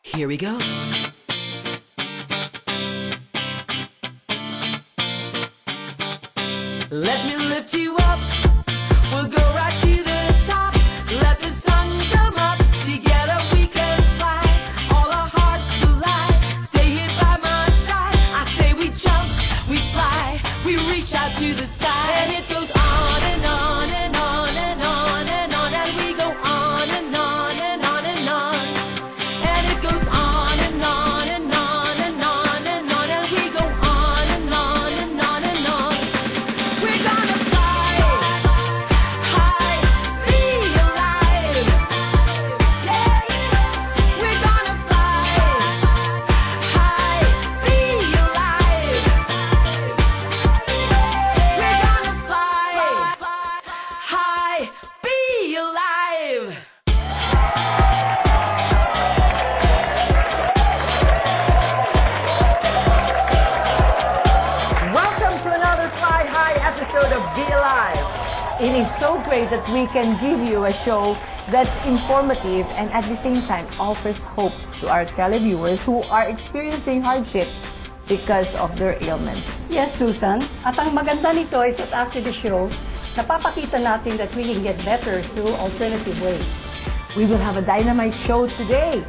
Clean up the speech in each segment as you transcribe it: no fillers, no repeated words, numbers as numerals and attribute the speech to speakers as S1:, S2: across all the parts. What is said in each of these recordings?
S1: Here we go. Let me lift you up. We'll go right to the top. Let the sun come up. Together we can fly. All our hearts collide. Stay here by my side. I say we jump, we fly, we reach out to the sky. And it goes on and on and on and on and on. And we go on and on and on and on. And it goes on and on and on and on and on. And we go on and on and on and on. We're gonna fly high, be alive. Yeah. We're gonna fly high, be alive. We're gonna fly high, be alive.
S2: Welcome to another Fly High episode of Be Alive. It is so great that we can give you a show that's informative and at the same time offers hope to our televiewers who are experiencing hardships because of their ailments.
S3: Yes, Susan. At ang maganda nito is that after the show, napapakita natin that we can get better through alternative ways.
S2: We will have a dynamite show today.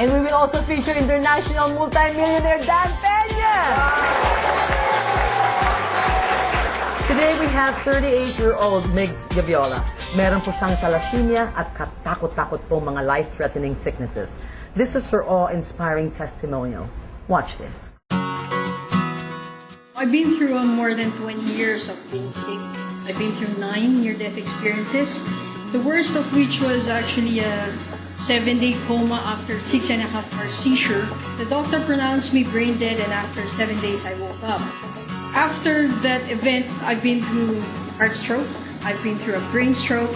S2: And we will also feature international multimillionaire Dan Peña. Today we have 38-year-old Migs Gaviola. Meron po siyang thalassemia at katakot-takot po mga life-threatening sicknesses. This is her awe-inspiring testimonial. Watch this.
S4: I've been through more than 20 years of being sick. I've been through 9 near-death experiences, the worst of which was actually a 7-day coma after 6.5-hour seizure. The doctor pronounced me brain dead, and after 7 days I woke up. After that event, I've been through heart stroke, I've been through a brain stroke,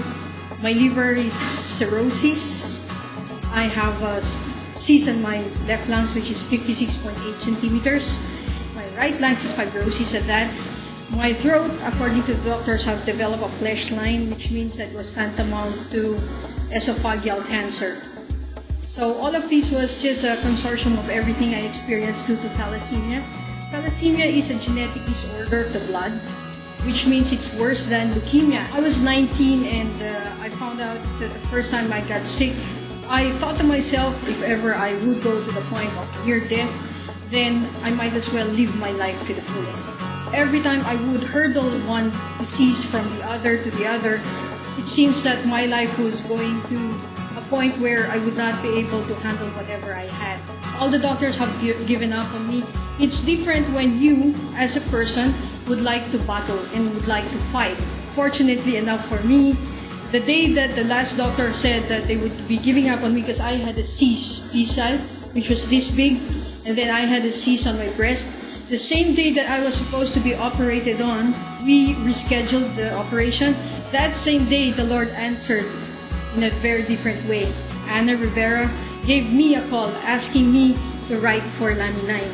S4: my liver is cirrhosis, I have a cyst in my left lungs which is 56.8 centimeters, my right lungs is fibrosis at that, my throat, according to the doctors, have developed a flesh line, which means that was tantamount to esophageal cancer. So all of this was just a consortium of everything I experienced due to thalassemia. Thalassemia is a genetic disorder of the blood, which means it's worse than leukemia. I was 19 and I found out that the first time I got sick, I thought to myself, if ever I would go to the point of near death, then I might as well live my life to the fullest. Every time I would hurdle one disease from the other to the other, it seems that my life was going to a point where I would not be able to handle whatever I had. All the doctors have given up on me. It's different when you, as a person, would like to battle and would like to fight. Fortunately enough for me, the day that the last doctor said that they would be giving up on me because I had a cyst, T-cell, which was this big, and then I had a cyst on my breast. The same day that I was supposed to be operated on, we rescheduled the operation. That same day, the Lord answered in a very different way. Anna Rivera gave me a call asking me to write for Laminine.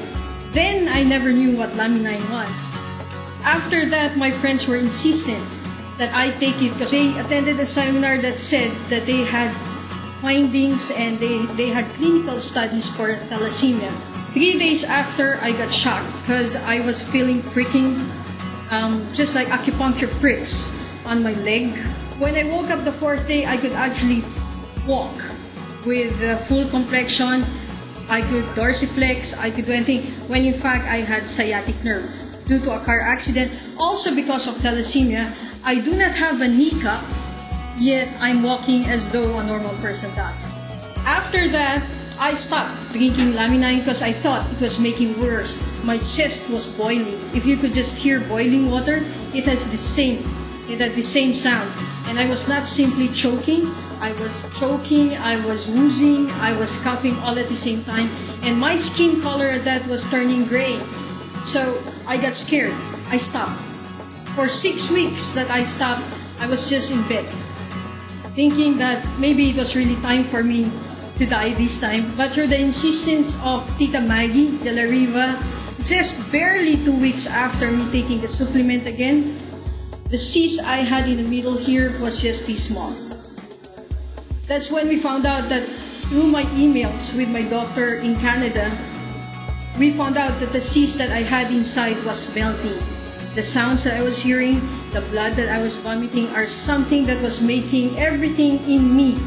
S4: Then I never knew what Laminine was. After that, my friends were insistent that I take it because they attended a seminar that said that they had findings and they had clinical studies for thalassemia. 3 days after, I got shocked because I was feeling pricking, just like acupuncture pricks on my leg. When I woke up the 4th day, I could actually walk with full complexion. I could dorsiflex, I could do anything, when in fact I had sciatic nerve due to a car accident. Also because of thalassemia, I do not have a kneecap, yet I'm walking as though a normal person does. After that, I stopped drinking Laminine because I thought it was making worse. My chest was boiling. If you could just hear boiling water, it had the same sound. And I was not simply choking, I was choking, I was wheezing, I was coughing all at the same time. And my skin color at that was turning gray. So I got scared. I stopped. For 6 weeks that I stopped, I was just in bed, thinking that maybe it was really time for me to die this time. But through the insistence of Tita Maggie de la Riva, just barely 2 weeks after me taking the supplement again, the cyst I had in the middle here was just this small. That's when we found out that through my emails with my doctor in Canada, we found out that the cyst that I had inside was melting. The sounds that I was hearing, the blood that I was vomiting are something that was making everything in me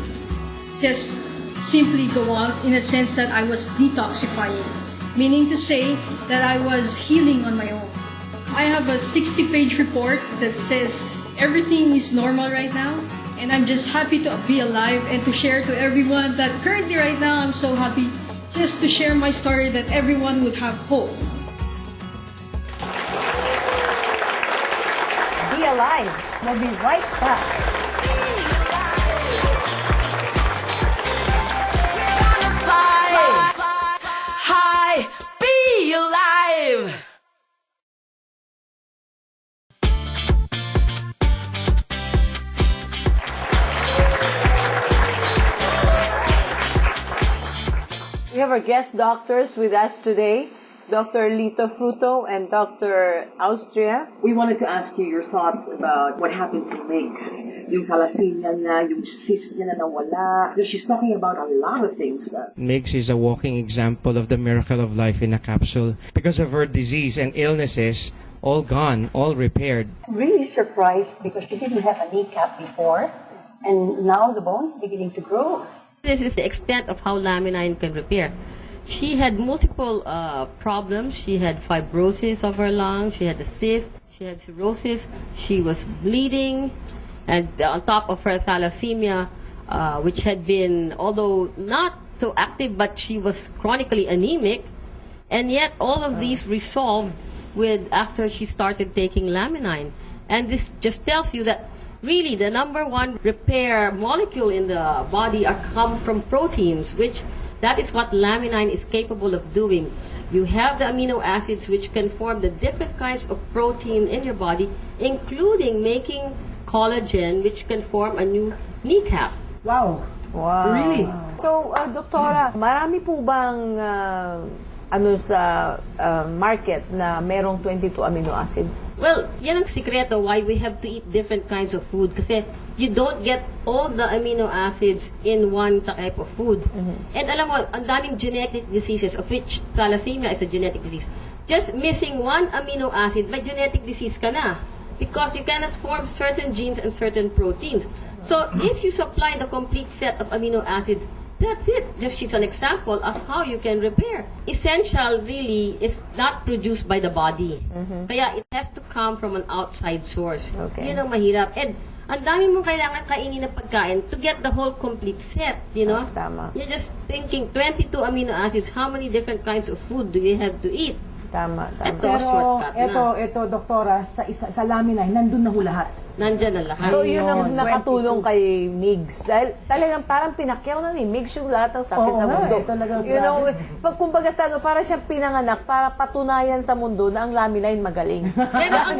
S4: just simply go out, in a sense that I was detoxifying, meaning to say that I was healing on my own. I have a 60-page report that says everything is normal right now, and I'm just happy to be alive and to share to everyone that currently right now I'm so happy just to share my story that everyone would have hope.
S2: Be alive. We'll be right back.
S1: High, be alive.
S2: We have our guest doctors with us today, Dr. Lito Fruto and Dr. Austria.
S5: We wanted to ask you your thoughts about what happened to Migs. Yung thalassemia niya, yung cyst niya na nawala. She's talking about a lot of things.
S6: Migs is a walking example of the miracle of life in a capsule. Because of her disease and illnesses, all gone, all repaired.
S3: I'm really surprised because she didn't have a kneecap before, and now the bone's beginning to grow.
S7: This is the extent of how Laminine can repair. She had multiple problems. She had fibrosis of her lungs. She had a cyst. She had cirrhosis. She was bleeding. And on top of her thalassemia, which had been, although not so active, but she was chronically anemic. And yet all of these resolved with after she started taking Laminine. And this just tells you that really, the number one repair molecule in the body come from proteins, which that is what Laminine is capable of doing. You have the amino acids which can form the different kinds of protein in your body, including making collagen, which can form a new kneecap.
S5: Wow.
S2: Wow.
S5: Really?
S2: So, Doktora, marami po bang sa market na merong 22 amino acid?
S7: Well, yan ang sikreto why we have to eat different kinds of food. Kasi you don't get all the amino acids in one type of food. And alam mo, ang daming genetic diseases, of which thalassemia is a genetic disease. Just missing one amino acid, may genetic disease ka na. Because you cannot form certain genes and certain proteins. So, if you supply the complete set of amino acids, that's it. Just it's an example of how you can repair. Essential really is not produced by the body. Kaya it has to come from an outside source.
S2: Okay.
S7: Yun ang mahirap. And ang dami mong kailangan kainin ng pagkain to get the whole complete set, you know?
S2: Tama.
S7: You're just thinking 22 amino acids, how many different kinds of food do you have to eat?
S2: Tama.
S7: Ito,
S5: Pero
S7: shortcut na.
S5: ito, doktora, sa Laminine, nandun na ho lahat.
S7: Nandyan na lahat.
S2: So, yun ang
S5: Ayun,
S2: nakatulong kay Migs. Dahil talagang parang pinakyaw na ni Migs yung lahat ng sakit
S5: Oo
S2: sa
S5: nga,
S2: mundo.
S5: talagang
S2: You know, kumbaga sa ano, parang siyang pinanganak para patunayan sa mundo na ang Laminine magaling.
S7: Pero ang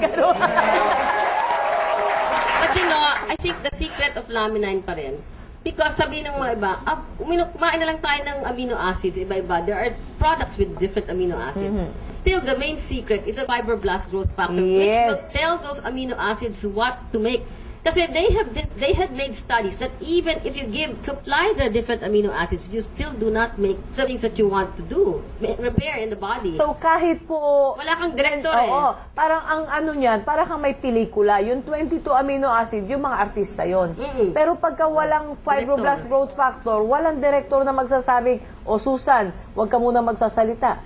S7: But you know, I think the secret of Laminine pa rin. Because sabi ng mga iba, kumain na lang tayo ng amino acids, iba-iba. There are products with different amino acids. Still, the main secret is a fibroblast growth factor, which will tell those amino acids what to make. Kasi they had made studies that even if you supply the different amino acids, you still do not make the things that you want to do, repair in the body.
S2: So, kahit po...
S7: Wala kang director
S2: Oo, parang ang ano niyan, parang kang may pelikula. Yung 22 amino acid, yung mga artista yon. Pero pagka walang fibroblast growth factor, walang director na magsasabing, Susan, huwag ka muna magsasalita.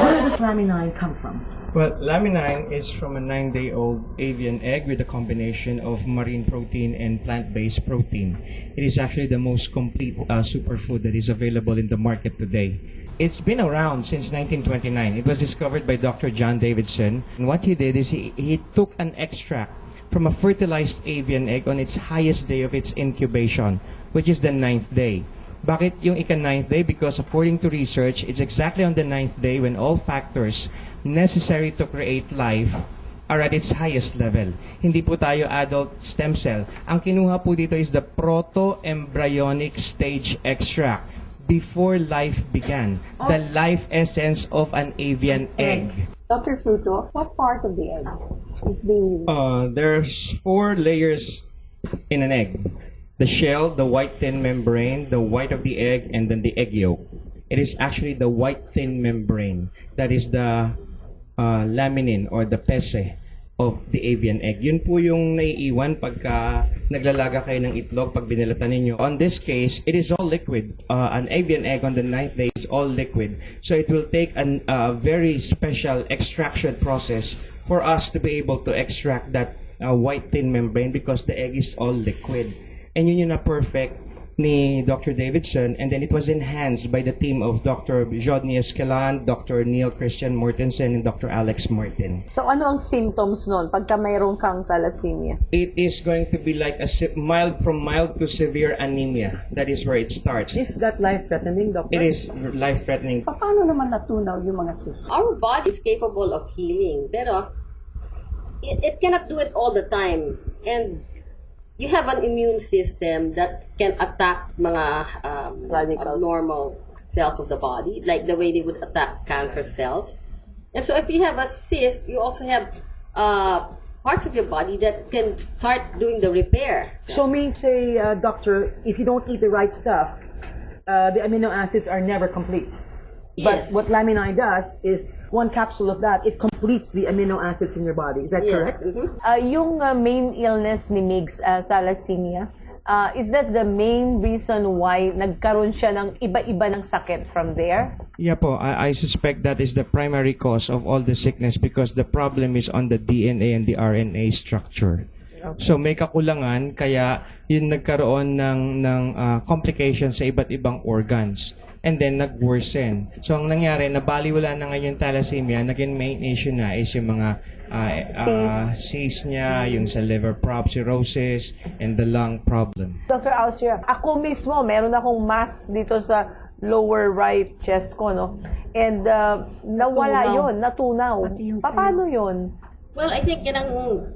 S5: Where does Laminine come from?
S6: Well, Laminine is from a 9-day-old avian egg with a combination of marine protein and plant-based protein. It is actually the most complete superfood that is available in the market today. It's been around since 1929. It was discovered by Dr. John Davidson. And what he did is he took an extract from a fertilized avian egg on its highest day of its incubation, which is the 9th day. Bakit yung ika-9th day? Because according to research, it's exactly on the 9th day when all factors necessary to create life are at its highest level. Hindi po tayo adult stem cell. Ang kinuha po dito is the proto-embryonic stage extract before life began. The life essence of an avian egg.
S3: Dr. Fruto, what part of the egg is being used?
S6: There's 4 layers in an egg. the shell, the white thin membrane, the white of the egg, and then the egg yolk. It is actually the white thin membrane that is the laminine or the pese of the avian egg. Yun po yung naiiwan pagka naglalaga kayo ng itlog pag binilatan ninyo. On this case, it is all liquid. An avian egg on the 9th day is all liquid. So it will take a very special extraction process for us to be able to extract that white thin membrane because the egg is all liquid. And yun yung na-perfect ni Dr. Davidson, and then it was enhanced by the team of Dr. Jodney Escalan, Dr. Neil Christian Mortensen, and Dr. Alex Martin.
S2: So ano ang symptoms nun pagka mayroon kang thalassemia?
S6: It is going to be like a mild to severe anemia. That is where it starts.
S5: Is that life-threatening, doctor?
S6: It is life-threatening.
S3: Paano naman natunaw yung mga cysts?
S7: Our body is capable of healing, pero it cannot do it all the time. And you have an immune system that can attack mga abnormal cells of the body, like the way they would attack cancer cells. And so if you have a cyst, you also have parts of your body that can start doing the repair.
S5: So means say, doctor, if you don't eat the right stuff, the amino acids are never complete.
S7: Yes.
S5: But what Laminine does is one capsule of that, it completes the amino acids in your body. Is that correct?
S7: Mm-hmm.
S2: Yung main illness ni Migs, thalassemia, is that the main reason why nagkaroon siya ng iba-iba ng sakit from there?
S6: Yeah po, I suspect that is the primary cause of all the sickness because the problem is on the DNA and the RNA structure. Okay. So may kakulangan kaya yun nagkaroon ng complications sa iba't ibang organs. And then nag-worsen. So ang nangyari, nabaliwala na ngayon thalassemia, naging main issue na is yung mga cysts niya, yung sa liver cirrhosis, and the lung problem.
S2: Dr. Alcia, ako mismo, meron akong mass dito sa lower right chest ko, no? And nawala yun, natunaw. Paano yun?
S7: Well, I think yan ang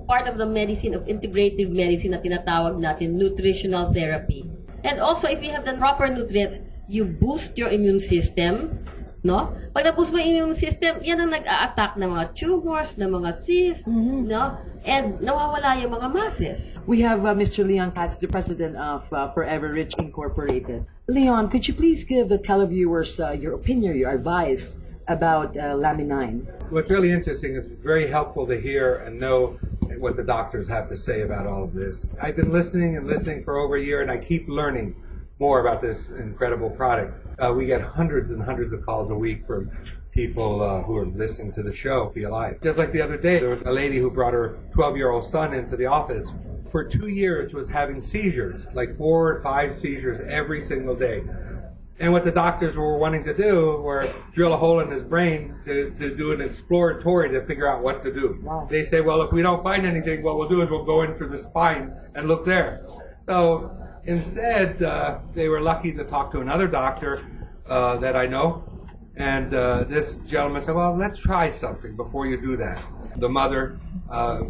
S7: part of the medicine, of integrative medicine na tinatawag natin, nutritional therapy. And also, if you have the proper nutrients, you boost your immune system, no? Pag na-boost mo yung immune system, yan ang nag-a-attack ng mga tumors, ng mga cysts, no? And nawawala yung mga masses.
S5: We have Mr. Leon Katz, the president of Forever Rich Incorporated. Leon, could you please give the televiewers your opinion, your advice about Laminine?
S8: What's really interesting is very helpful to hear and know what the doctors have to say about all of this. I've been listening for over a year, and I keep learning more about this incredible product. We get hundreds and hundreds of calls a week from people who are listening to the show, Be Alive. Just like the other day, there was a lady who brought her 12-year-old son into the office. For 2 years was having seizures, like 4 or 5 seizures every single day. And what the doctors were wanting to do were drill a hole in his brain to do an exploratory to figure out what to do. Wow. They say, well, if we don't find anything, what we'll do is we'll go in through the spine and look there. So instead, they were lucky to talk to another doctor that I know. And this gentleman said, well, let's try something before you do that. The mother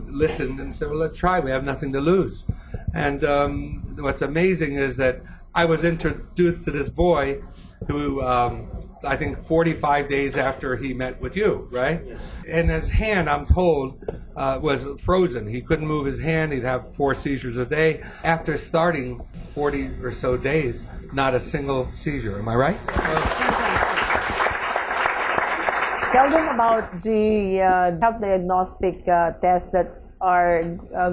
S8: listened and said, well, let's try. We have nothing to lose. And what's amazing is that I was introduced to this boy who, I think 45 days after he met with you, right? Yes. And his hand, I'm told, was frozen. He couldn't move his hand. He'd have 4 seizures a day. After starting 40 or so days, not a single seizure. Am I right?
S2: Tell them about the health diagnostic tests that are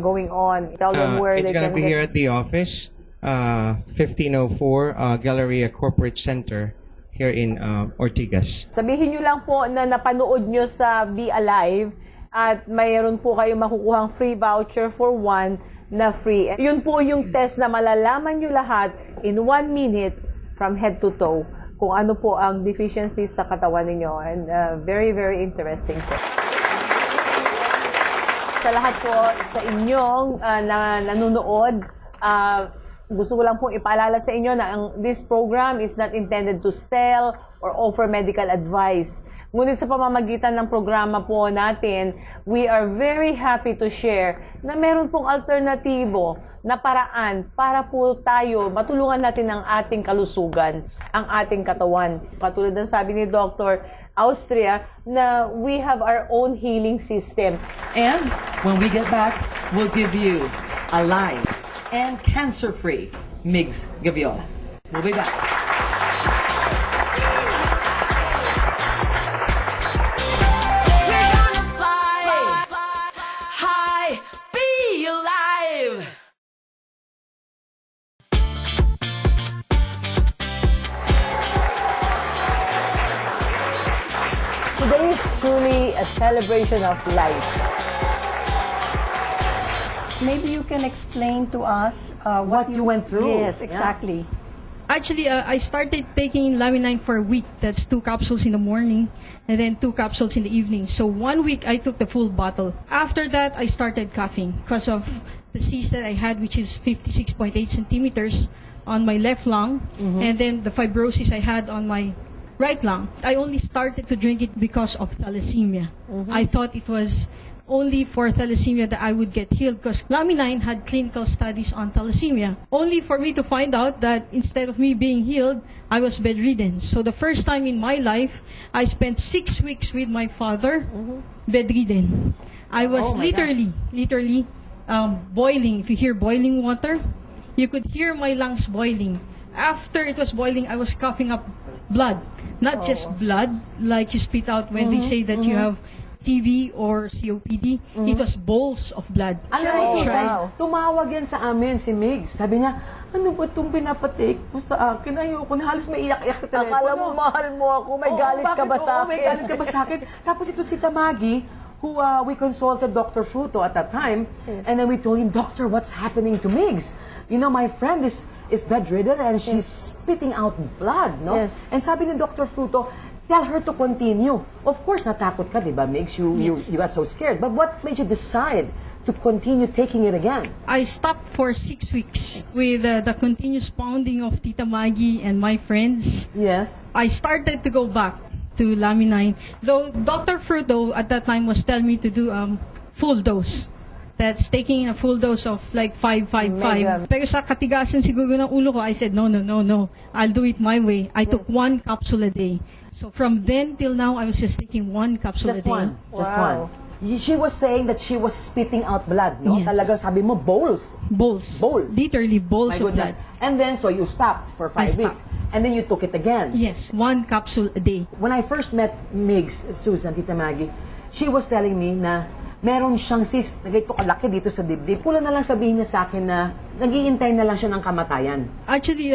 S2: going on. Tell them where they can get...
S6: It's going to be here at the office, 1504 Galleria Corporate Center here in Ortigas.
S2: Sabihin nyo lang po na napanood nyo sa Be Alive at mayroon po kayong makukuhang free voucher for 1 na free. Yun po yung test na malalaman nyo lahat in 1 minute from head to toe kung ano po ang deficiencies sa katawan ninyo. And very, very interesting po. Sa lahat po sa inyong nanonood, gusto ko lang pong ipaalala sa inyo na this program is not intended to sell or offer medical advice. Ngunit sa pamamagitan ng programa po natin, we are very happy to share na meron pong alternatibo na paraan para po tayo matulungan natin ang ating kalusugan, ang ating katawan. Patulad ng sabi ni Dr. Austria na we have our own healing system.
S5: And when we get back, we'll give you a live and cancer-free Migs Gaviola. We'll be back.
S1: We're gonna fly high, be alive.
S2: Today is truly a celebration of life.
S3: Maybe you can explain to us
S2: What you went through.
S3: Yes, exactly.
S4: Actually, I started taking Laminine for a week. That's 2 capsules in the morning and then 2 capsules in the evening. So 1 week, I took the full bottle. After that, I started coughing because of the cyst that I had, which is 56.8 centimeters on my left lung, and then the fibrosis I had on my right lung. I only started to drink it because of thalassemia. I thought it was only for thalassemia that I would get healed because Laminine had clinical studies on thalassemia. Only for me to find out that instead of me being healed, I was bedridden. So the first time in my life, I spent 6 weeks with my father, bedridden. I was literally boiling. If you hear boiling water, you could hear my lungs boiling. After it was boiling, I was coughing up blood. Not just blood, like you spit out when they say that you have TB or COPD. It was bowls of blood.
S2: Alam mo,
S3: Oh,
S2: Susan,
S3: wow.
S2: tumawag yan sa amin si Migs. Sabi niya, ano ba itong pinapatake mo sa akin? Ayoko na, halos may iyak-iyak sa telepono.
S3: Akala mo mahal mo ako, may
S2: Oo,
S3: galit ka
S2: bakit?
S3: ba sa
S2: Oo,
S3: akin?
S2: may galit ka ba sa akin? Tapos ito si Tamagi, who we consulted Dr. Fruto at that time, and then we told him, Doctor, what's happening to Migs? You know, my friend is bedridden and she's spitting out blood, no?
S3: Yes.
S2: And sabi ni Dr. Fruto, tell her to continue. Of course, natakot ka, di ba, Migs? You got so scared. But what made you decide to continue taking it again?
S4: I stopped for 6 weeks with the continuous pounding of Tita Maggie and my friends.
S2: Yes.
S4: I started to go back to Laminine. Though Dr. Fruto at that time was telling me to do full dose. That's taking a full dose of like 555. Pero sa katigasan siguro ng ulo ko, I said, no. I'll do it my way. I took 1 capsule a day. So from then till now, I was just taking 1 capsule a
S2: Just
S4: day.
S2: one. Just
S3: Wow.
S2: one. She was saying that she was spitting out blood, no?
S4: Yes.
S2: Talaga sabi mo, bowls.
S4: Bowls.
S2: Bowl.
S4: Literally
S2: My
S4: bowls of
S2: goodness.
S4: blood.
S2: And then, so you stopped for 5 weeks.
S4: stopped.
S2: And then you took it again.
S4: Yes, 1 capsule a day.
S2: When I first met Migs, Susan, Tita Maggie, she was telling me na meron siyang cyst na ganito kalaki dito sa dibdib. Pula na lang sabihin niya sa akin na nag-iintay na lang siya ng kamatayan.
S4: Actually,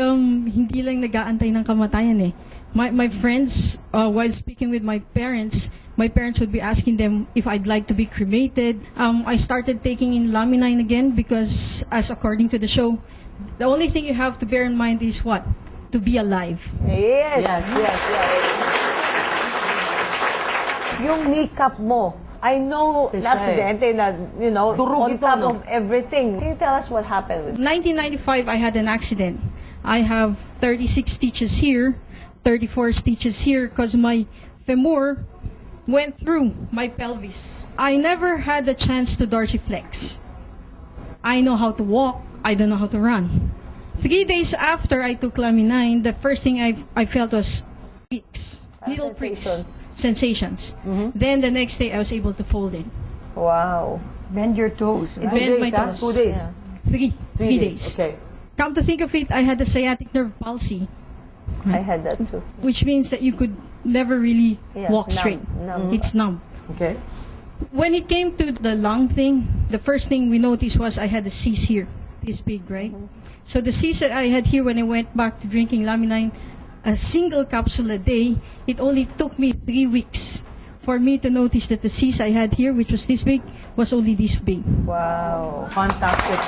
S4: hindi lang nag-aantay ng kamatayan eh. My friends, while speaking with my parents would be asking them if I'd like to be cremated. I started taking in Laminine again because, as according to the show, the only thing you have to bear in mind is what? To be alive.
S3: Yes.
S2: Yes.
S3: Yung kneecap mo, I know
S2: Kasi-
S3: na aksidente na, you know,
S2: Durog
S3: on
S2: ito,
S3: top
S2: no?
S3: of everything. Can you tell us what happened?
S4: 1995, I had an accident. I have 36 stitches here, 34 stitches here because my femur went through my pelvis. I never had a chance to dorsiflex. I know how to walk. I don't know how to run. 3 days after I took Laminine, the first thing I felt was pricks, little pricks, sensations. Then the next day I was able to fold it.
S3: Wow. Bend your toes, right?
S4: Bend my
S2: ah?
S4: toes.
S2: 2 days.
S4: Three
S2: 3
S4: days.
S2: Okay.
S4: Come to think of it, I had a sciatic nerve palsy,
S3: I had that too.
S4: which means that you could never really
S3: Yeah,
S4: walk
S3: numb,
S4: straight.
S3: numb.
S4: It's numb.
S2: Okay.
S4: When it came to the lung thing, the first thing we noticed was I had a cyst here, this big, right? So the cyst that I had here when I went back to drinking Laminine, a single capsule a day, it only took me 3 weeks for me to notice that the cyst I had here, which was this big, was only this big.
S3: Wow.
S2: Fantastic.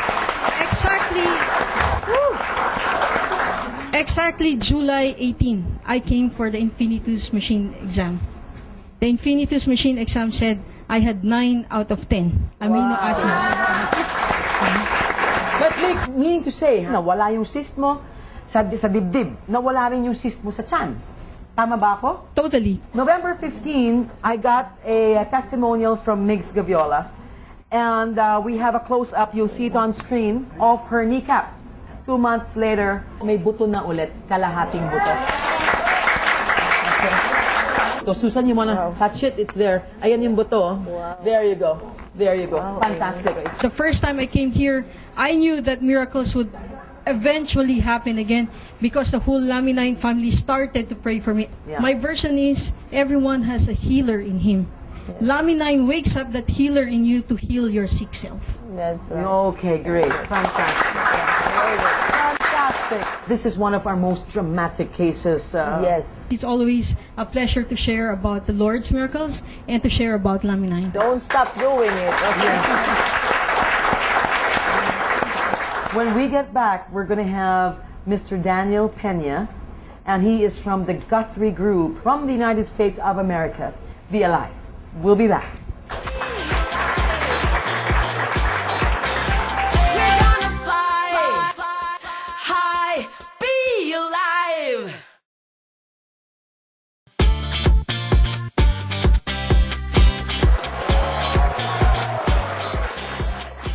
S4: Exactly July 18, I came for the Infinitus machine exam. The Infinitus machine exam said I had 9 out of 10 amino acids.
S2: But Migs, meaning to say, nawala yung cyst mo sa dibdib. Nawala rin yung cyst mo sa tiyan. Tama ba ako?
S4: Totally.
S2: November 15, I got a testimonial from Migs Gaviola. And we have a close-up, you'll see it on screen, of her kneecap. 2 months later, may buto na ulit, kalahating buto. Okay. So Susan, you wanna touch it? It's there. Ayan yung buto. Wow. There you go. There you go. Fantastic.
S4: The first time I came here, I knew that miracles would eventually happened again because the whole Laminine family started to pray for me.
S2: Yeah.
S4: My version is everyone has a healer in him. Laminine wakes up that healer in you to heal your sick self.
S2: That's right.
S5: Okay, great. Fantastic. Fantastic. This is one of our most dramatic cases.
S2: Yes.
S4: It's always a pleasure to share about the Lord's miracles and to share about Laminine.
S2: Don't stop doing it. Okay.
S5: When we get back, we're going to have Mr. Daniel Pena, and he is from the Guthrie Group from the United States of America. Be alive. We'll be back.
S1: We're gonna fly high, be alive.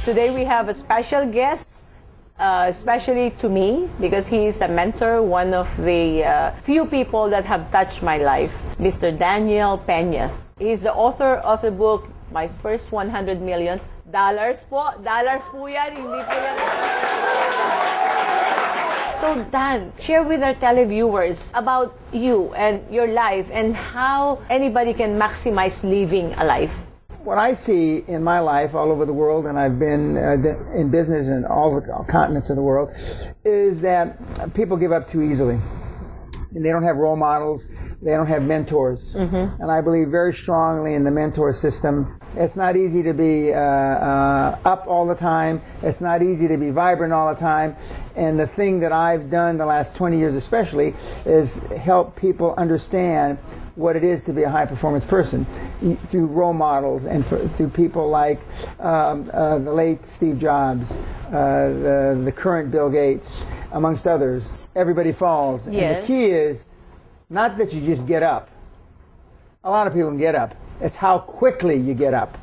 S2: Today we have a special guest, especially to me, because he is a mentor, one of the few people that have touched my life, Mr. Daniel Pena. He's the author of the book, My First $100 Million. Dollars po yan, hindi po yan. So Dan, share with our televiewers about you and your life and how anybody can maximize living a life.
S9: What I see in my life all over the world, and I've been in business in all the continents of the world, is that people give up too easily. And they don't have role models. They don't have mentors. And I believe very strongly in the mentor system. It's not easy to be up all the time. It's not easy to be vibrant all the time. And the thing that I've done the last 20 years especially is help people understand what it is to be a high-performance person through role models and through people like the late Steve Jobs, the current Bill Gates, amongst others. Everybody falls.
S2: Yes.
S9: And the key is not that you just get up. A lot of people can get up. It's how quickly you get up.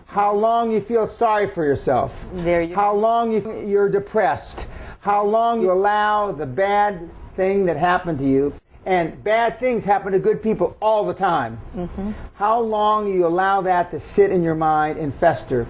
S9: How long you feel sorry for yourself. How long you're depressed. How long you allow the bad thing that happened to you. And bad things happen to good people all the time. How long you allow that to sit in your mind and fester.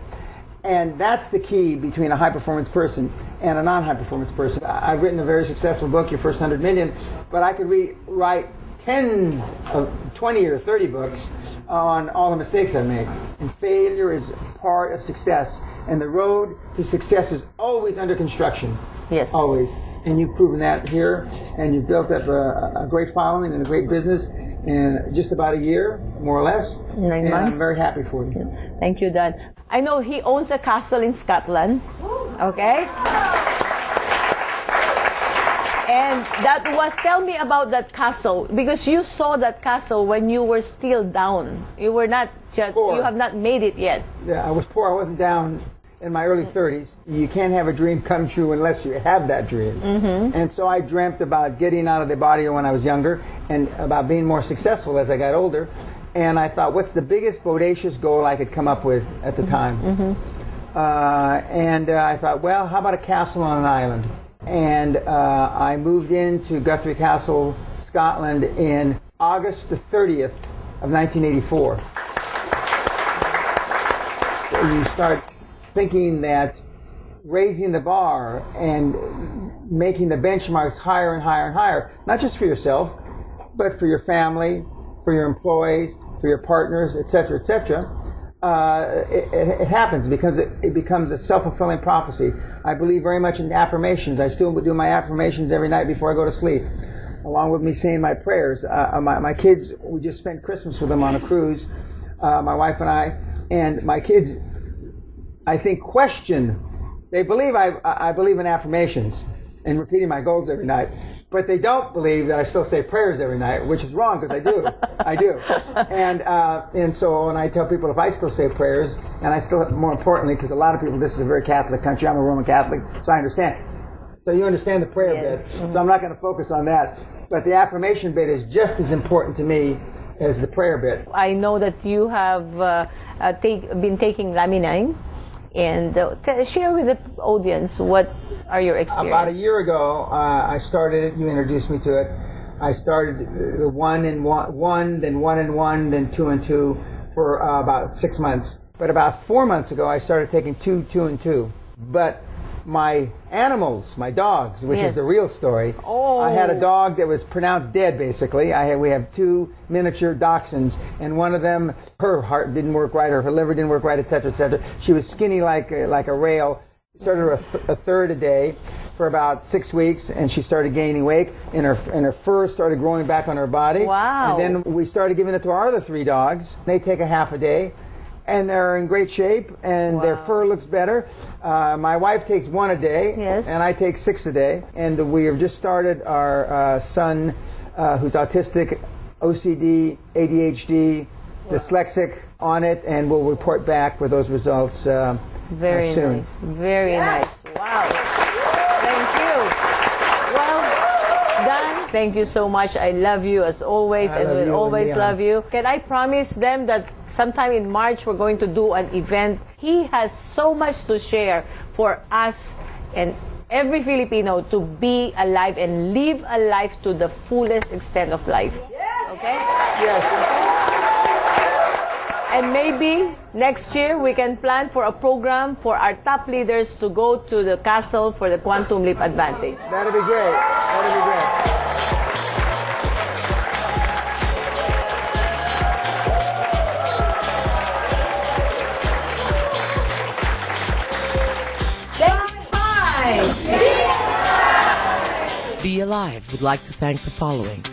S9: And that's the key between a high-performance person and a non-high-performance person. I've written a very successful book, Your First $100 Million, but I could write tens of 20 or 30 books on all the mistakes I make. And failure is part of success. And the road to success is always under construction.
S2: Yes.
S9: Always. And you've proven that here, and you've built up a great following and a great business in just about a year, more or less.
S2: 9 months.
S9: I'm very happy for you.
S2: Thank you, Dan. I know he owns a castle in Scotland. Okay? And that was, tell me about that castle, because you saw that castle when you were still down. You were not just,
S9: Poor.
S2: you have not made it yet.
S9: Yeah, I was poor. I wasn't down in my early 30s. You can't have a dream come true unless you have that dream. And so I dreamt about getting out of the body when I was younger and about being more successful as I got older. And I thought, what's the biggest bodacious goal I could come up with at the time? I thought, well, how about a castle on an island? And I moved into Guthrie Castle, Scotland in August the 30th of 1984. You start thinking that raising the bar and making the benchmarks higher and higher and higher, not just for yourself, but for your family, for your employees, for your partners, etc., etc., it happens because it becomes a self-fulfilling prophecy. I believe very much in affirmations. I still do my affirmations every night before I go to sleep, along with me saying my prayers. My kids, we just spent Christmas with them on a cruise, my wife and I, and my kids, I think, question. They believe I believe in affirmations and repeating my goals every night, but they don't believe that I still say prayers every night, which is wrong because I do. I do. And so when I tell people if I still say prayers, and I still, more importantly, because a lot of people, this is a very Catholic country, I'm a Roman Catholic, so I understand. So you understand the prayer bit, so I'm not going to focus on that. But the affirmation bit is just as important to me as the prayer bit.
S2: I know that you have been taking Laminine. And share with the audience, what are your experiences?
S9: About a year ago, I started it. You introduced me to it. I started the one and one, then 1 and 1, then 2 and 2 for about 6 months. But about 4 months ago, I started taking 2, 2 and 2. But my animals, my dogs, which
S2: Yes.
S9: is the real story.
S2: Oh.
S9: I had a dog that was pronounced dead, basically. We have 2 miniature dachshunds, and one of them, her heart didn't work right, or her liver didn't work right, etc., etc. She was skinny like a rail. Started her a third a day for about 6 weeks, and she started gaining weight, and her fur started growing back on her body.
S2: Wow.
S9: And then we started giving it to our other 3 dogs. They take a half a day, and they're in great shape, and their fur looks better. My wife takes 1 a day,
S2: Yes.
S9: and I take 6 a day. And we have just started our son, who's autistic, OCD, ADHD, dyslexic, on it, and we'll report back with those results
S2: Very
S9: soon.
S2: nice. Very nice. Wow. Thank you. Well, Dan, thank you so much. I love you as always,
S9: I
S2: and
S9: love
S2: will
S9: you,
S2: always
S9: Leon.
S2: love you. Can I promise them that sometime in March we're going to do an event? He has so much to share for us and every Filipino to be alive and live a life to the fullest extent of life. Okay?
S9: Yes.
S2: And maybe next year we can plan for a program for our top leaders to go to the castle for the Quantum Leap Advantage.
S9: That'd be great. That'd be great.
S2: Hi!
S10: Be Alive would like to thank the following: